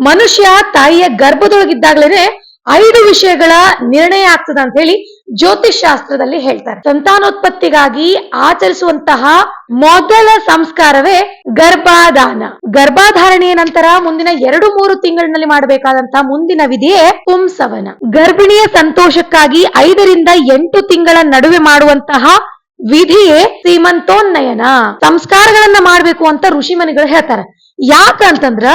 ಮನುಷ್ಯ ತಾಯಿಯ ಗರ್ಭದೊಳಗಿದ್ದಾಗಲೇ 5 ವಿಷಯಗಳ ನಿರ್ಣಯ ಆಗ್ತದ ಅಂತ ಹೇಳಿ ಜ್ಯೋತಿಷ್ ಶಾಸ್ತ್ರದಲ್ಲಿ ಹೇಳ್ತಾರೆ. ಸಂತಾನೋತ್ಪತ್ತಿಗಾಗಿ ಆಚರಿಸುವಂತಹ ಮೊದಲ ಸಂಸ್ಕಾರವೇ ಗರ್ಭಾಧಾನ. ಗರ್ಭಧಾರಣೆಯ ನಂತರ ಮುಂದಿನ 2-3 ತಿಂಗಳಿನಲ್ಲಿ ಮಾಡಬೇಕಾದಂತಹ ಮುಂದಿನ ವಿಧಿಯೇ ಪುಂಸವನ. ಗರ್ಭಿಣಿಯ ಸಂತೋಷಕ್ಕಾಗಿ 5 ರಿಂದ 8 ತಿಂಗಳ ನಡುವೆ ಮಾಡುವಂತಹ ವಿಧಿಯೇ ಸೀಮಂತೋನ್ನಯನ. ಸಂಸ್ಕಾರಗಳನ್ನ ಮಾಡ್ಬೇಕು ಅಂತ ಋಷಿಮನಿಗಳು ಹೇಳ್ತಾರೆ. ಯಾಕಂತಂದ್ರ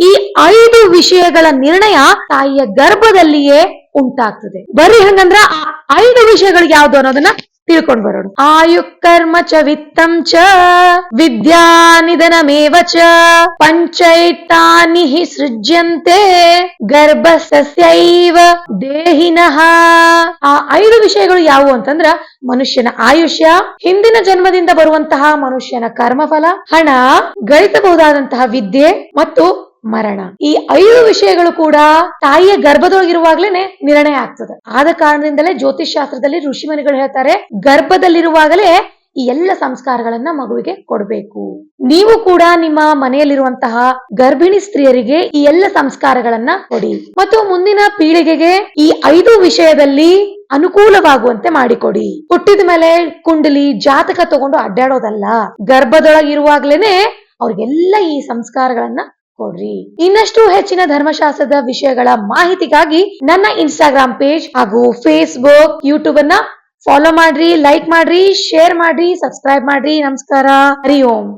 ಈ 5 ವಿಷಯಗಳ ನಿರ್ಣಯ ತಾಯಿಯ ಗರ್ಭದಲ್ಲಿಯೇ ಉಂಟಾಗ್ತದೆ. ಬರ್ರಿ ಹಂಗಂದ್ರ ಆ 5 ವಿಷಯಗಳು ಯಾವ್ದು ಅನ್ನೋದನ್ನ ತಿಳ್ಕೊಂಡ್ ಬರೋಣ. ಆಯು ಕರ್ಮ ಚ ವಿತ್ತಂ ಚ ವಿದ್ಯಾ ನಿಧನಮೇವ ಚ ಪಂಚೈತಾನಿ ಹಿ ಸೃಜ್ಯಂತೆ ಗರ್ಭಸ್ಯೈವ ದೇಹಿನಃ. ಆ 5 ವಿಷಯಗಳು ಯಾವುವು ಅಂತಂದ್ರ ಮನುಷ್ಯನ ಆಯುಷ್ಯ, ಹಿಂದಿನ ಜನ್ಮದಿಂದ ಬರುವಂತಹ ಮನುಷ್ಯನ ಕರ್ಮಫಲ, ಹಣ, ಗಳಿಸಬಹುದಾದಂತಹ ವಿದ್ಯೆ ಮತ್ತು ಮರಣ. ಈ 5 ವಿಷಯಗಳು ಕೂಡ ತಾಯಿಯ ಗರ್ಭದೊಳಗಿರುವಾಗ್ಲೇನೆ ನಿರ್ಣಯ ಆಗ್ತದೆ. ಆದ ಕಾರಣದಿಂದಲೇ ಜ್ಯೋತಿಷ್ ಶಾಸ್ತ್ರದಲ್ಲಿ ಋಷಿಮನಿಗಳು ಹೇಳ್ತಾರೆ, ಗರ್ಭದಲ್ಲಿರುವಾಗಲೇ ಈ ಎಲ್ಲ ಸಂಸ್ಕಾರಗಳನ್ನ ಮಗುವಿಗೆ ಕೊಡಬೇಕು. ನೀವು ಕೂಡ ನಿಮ್ಮ ಮನೆಯಲ್ಲಿರುವಂತಹ ಗರ್ಭಿಣಿ ಸ್ತ್ರೀಯರಿಗೆ ಈ ಎಲ್ಲ ಸಂಸ್ಕಾರಗಳನ್ನ ಕೊಡಿ ಮತ್ತು ಮುಂದಿನ ಪೀಳಿಗೆಗೆ ಈ 5 ವಿಷಯದಲ್ಲಿ ಅನುಕೂಲವಾಗುವಂತೆ ಮಾಡಿಕೊಡಿ. ಹುಟ್ಟಿದ ಮೇಲೆ ಕುಂಡಲಿ ಜಾತಕ ತಗೊಂಡು ಅಡ್ಡಾಡೋದಲ್ಲ, ಗರ್ಭದೊಳಗಿರುವಾಗ್ಲೇನೆ ಅವ್ರಿಗೆಲ್ಲ ಈ ಸಂಸ್ಕಾರಗಳನ್ನ ಕೊಡ್ರಿ. ಇನ್ನಷ್ಟು ಹೆಚ್ಚಿನ ಧರ್ಮಶಾಸ್ತ್ರದ ವಿಷಯಗಳ ಮಾಹಿತಿಗಾಗಿ ನನ್ನ ಇನ್ಸ್ಟಾಗ್ರಾಮ್ ಪೇಜ್ ಹಾಗೂ ಫೇಸ್ಬುಕ್, ಯೂಟ್ಯೂಬ್ ಅನ್ನ ಫಾಲೋ ಮಾಡ್ರಿ, ಲೈಕ್ ಮಾಡ್ರಿ, ಶೇರ್ ಮಾಡ್ರಿ, ಸಬ್ಸ್ಕ್ರೈಬ್ ಮಾಡ್ರಿ. ನಮಸ್ಕಾರ. ಹರಿ ಓಂ.